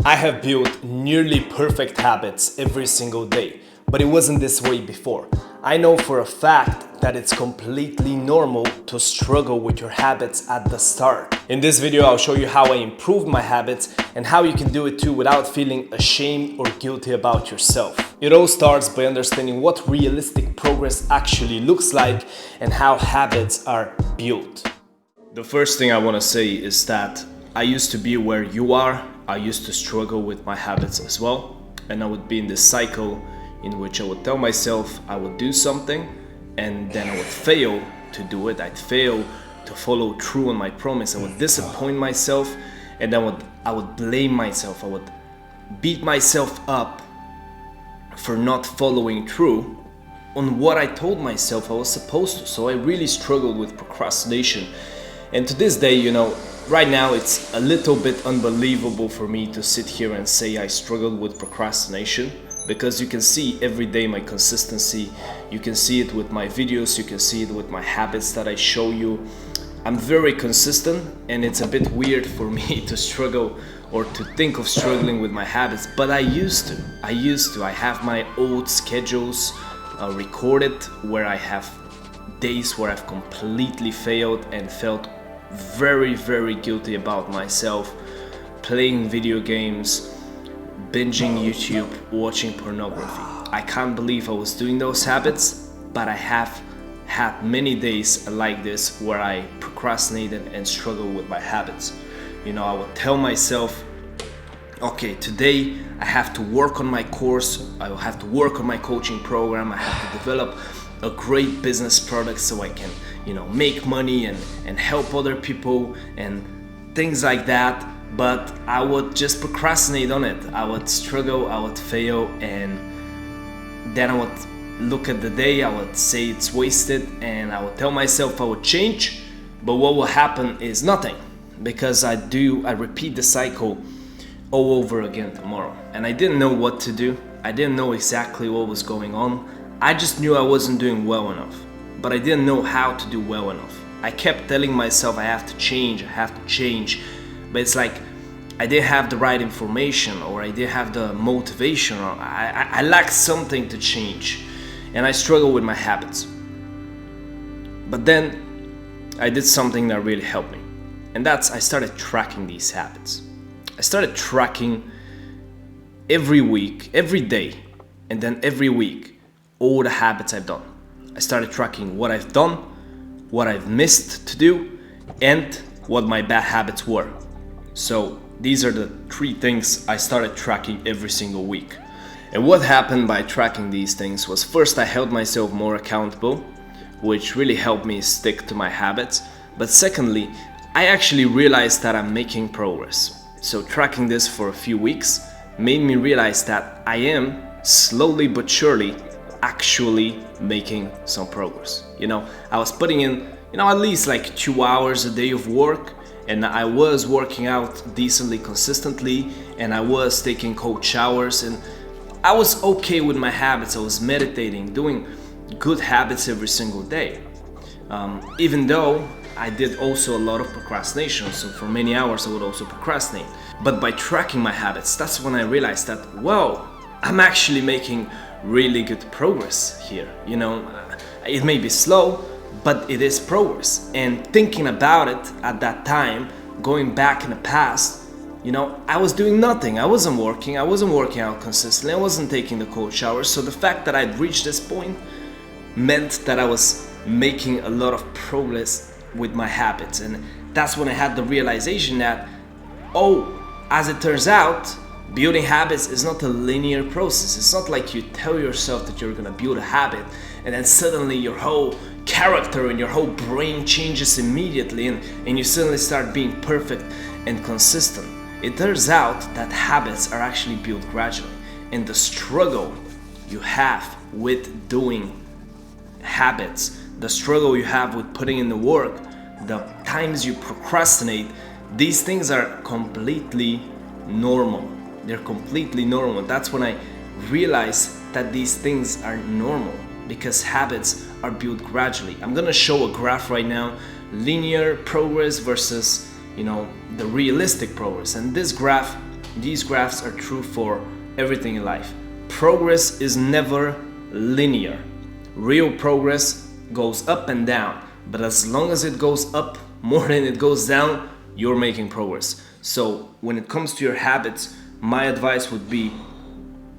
I have built nearly perfect habits every single day, but it wasn't this way before. I know for a fact that it's completely normal to struggle with your habits at the start. In this video, I'll show you how I improved my habits and how you can do it too without feeling ashamed or guilty about yourself. It all starts by understanding what realistic progress actually looks like and how habits are built. The first thing I want to say is that I used to be where you are. I used to struggle with my habits as well, and I would be in this cycle in which I would tell myself I would do something and then I would fail to do it. I'd fail to follow through on my promise. I would disappoint myself, and then I would blame myself. I would beat myself up for not following through on what I told myself I was supposed to. So I really struggled with procrastination. And to this day, right now it's a little bit unbelievable for me to sit here and say I struggled with procrastination, because you can see every day my consistency. You can see it with my videos, you can see it with my habits that I show you. I'm very consistent, and it's a bit weird for me to struggle or to think of struggling with my habits, but I used to. I have my old schedules recorded where I have days where I've completely failed and felt very, very guilty about myself, playing video games, binging YouTube, watching pornography. I can't believe I was doing those habits, but I have had many days like this where I procrastinated and struggled with my habits. I would tell myself, okay, today I have to work on my course, I will have to work on my coaching program, I have to develop a great business product so I can, make money and help other people and things like that. But I would just procrastinate on it. I would struggle, I would fail, and then I would look at the day, I would say it's wasted, and I would tell myself I would change, but what will happen is nothing, because I repeat the cycle all over again tomorrow. And I didn't know what to do. I didn't know exactly what was going on. I just knew I wasn't doing well enough, but I didn't know how to do well enough. I kept telling myself I have to change, but it's like I didn't have the right information, or I didn't have the motivation, or I lacked something to change, and I struggled with my habits. But then I did something that really helped me, and that's I started tracking these habits. I started tracking every week, every day, and then every week, all the habits I've done. I started tracking what I've done, what I've missed to do, and what my bad habits were. So these are the 3 things I started tracking every single week. And what happened by tracking these things was, first, I held myself more accountable, which really helped me stick to my habits. But secondly, I actually realized that I'm making progress. So tracking this for a few weeks made me realize that I am slowly but surely actually making some progress. I was putting in, at least like 2 hours a day of work, and I was working out decently consistently, and I was taking cold showers, and I was okay with my habits. I was meditating, doing good habits every single day. Even though I did also a lot of procrastination, so for many hours I would also procrastinate. But by tracking my habits, that's when I realized that, whoa, I'm actually making really good progress here. It may be slow, but it is progress. And thinking about it at that time, going back in the past, I was doing nothing. I wasn't working out consistently, I wasn't taking the cold showers. So the fact that I'd reached this point meant that I was making a lot of progress with my habits. And that's when I had the realization that, as it turns out, building habits is not a linear process. It's not like you tell yourself that you're gonna build a habit and then suddenly your whole character and your whole brain changes immediately, and you suddenly start being perfect and consistent. It turns out that habits are actually built gradually, and the struggle you have with doing habits, the struggle you have with putting in the work, the times you procrastinate, these things are completely normal. They're completely normal. That's when I realized that these things are normal, because habits are built gradually. I'm gonna show a graph right now, linear progress versus, the realistic progress. And this graph These graphs are true for everything in life. Progress is never linear. Real progress goes up and down, but as long as it goes up more than it goes down, you're making progress. So when it comes to your habits, my advice would be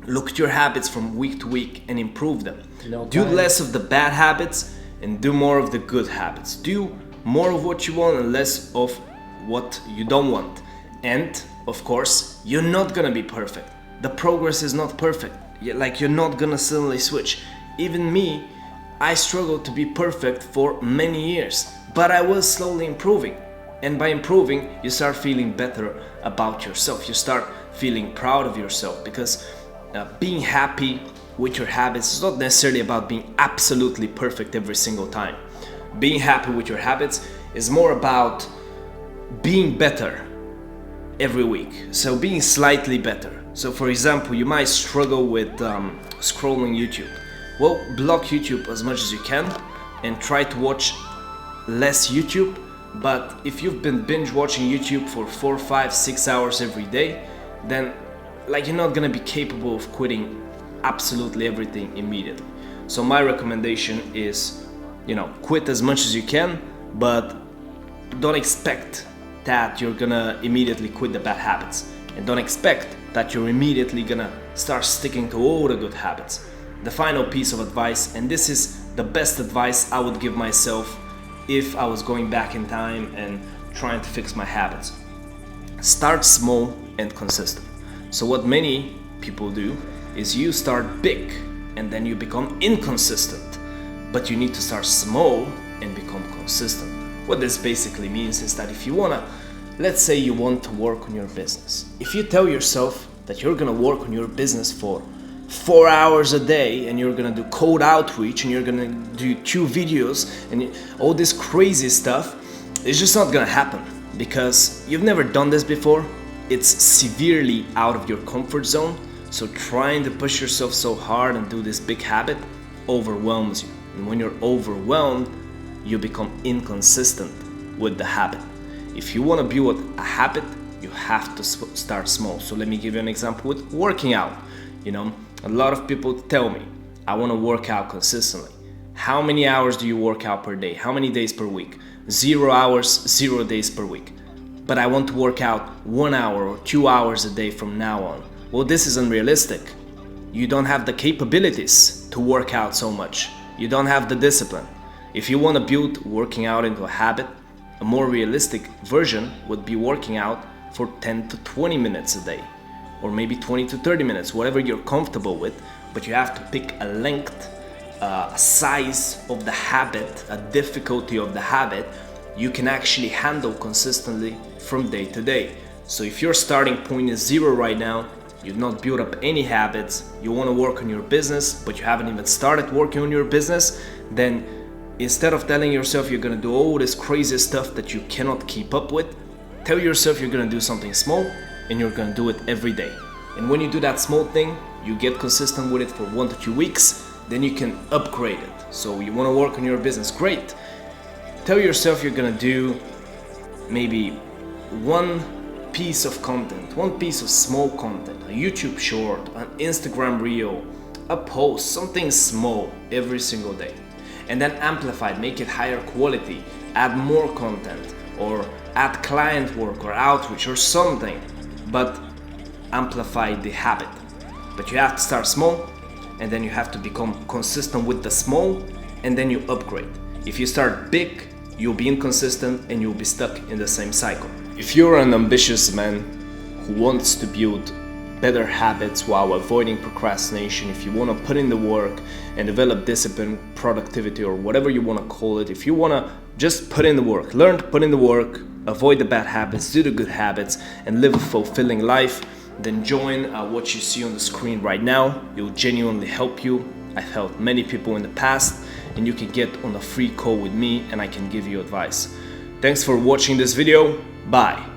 look at your habits from week to week and improve them. Do less of the bad habits and do more of the good habits. Do more of what you want and less of what you don't want. And of course, you're not gonna be perfect. The progress is not perfect. You're not gonna suddenly switch. Even me, I struggled to be perfect for many years, but I was slowly improving. And by improving, you start feeling better about yourself. You start feeling proud of yourself, because being happy with your habits is not necessarily about being absolutely perfect every single time. Being happy with your habits is more about being better every week. So being slightly better. So for example, you might struggle with scrolling YouTube. Well, block YouTube as much as you can and try to watch less YouTube. But if you've been binge watching YouTube for 4, 5, 6 hours every day, then you're not gonna be capable of quitting absolutely everything immediately. So my recommendation is, quit as much as you can, but don't expect that you're gonna immediately quit the bad habits, and don't expect that you're immediately gonna start sticking to all the good habits. The final piece of advice, and this is the best advice I would give myself if I was going back in time and trying to fix my habits. Start small and consistent. So what many people do is you start big and then you become inconsistent, but you need to start small and become consistent. What this basically means is that if you wanna, let's say you want to work on your business. If you tell yourself that you're gonna work on your business for 4 hours a day, and you're gonna do cold outreach, and you're gonna do 2 videos and all this crazy stuff, it's just not gonna happen, because you've never done this before. It's severely out of your comfort zone. So trying to push yourself so hard and do this big habit overwhelms you, and when you're overwhelmed, you become inconsistent with the habit. If you want to build a habit, you have to start small. So let me give you an example with working out. A lot of people tell me, I want to work out consistently. How many hours do you work out per day? How many days per week? 0 hours, 0 days per week. But I want to work out 1 hour or 2 hours a day from now on. Well, this is unrealistic. You don't have the capabilities to work out so much. You don't have the discipline. If you want to build working out into a habit, a more realistic version would be working out for 10 to 20 minutes a day. Or maybe 20 to 30 minutes, whatever you're comfortable with, but you have to pick a length, a size of the habit, a difficulty of the habit you can actually handle consistently from day to day. So if your starting point is 0 right now, you've not built up any habits, you want to work on your business, but you haven't even started working on your business, then instead of telling yourself you're gonna do all this crazy stuff that you cannot keep up with, tell yourself you're gonna do something small, and you're gonna do it every day. And when you do that small thing, you get consistent with it for 1 to 2 weeks, then you can upgrade it. So you wanna work on your business, great. Tell yourself you're gonna do maybe one piece of content, one piece of small content, a YouTube short, an Instagram reel, a post, something small every single day. And then amplify it, make it higher quality, add more content, or add client work or outreach or something. But amplify the habit. But you have to start small, and then you have to become consistent with the small, and then you upgrade. If you start big, you'll be inconsistent and you'll be stuck in the same cycle. If you're an ambitious man who wants to build better habits while avoiding procrastination, if you want to put in the work and develop discipline, productivity, or whatever you want to call it, if you want to just put in the work, learn to put in the work, avoid the bad habits, do the good habits, and live a fulfilling life, then join what you see on the screen right now. It will genuinely help you. I've helped many people in the past, and you can get on a free call with me and I can give you advice. Thanks for watching this video. Bye.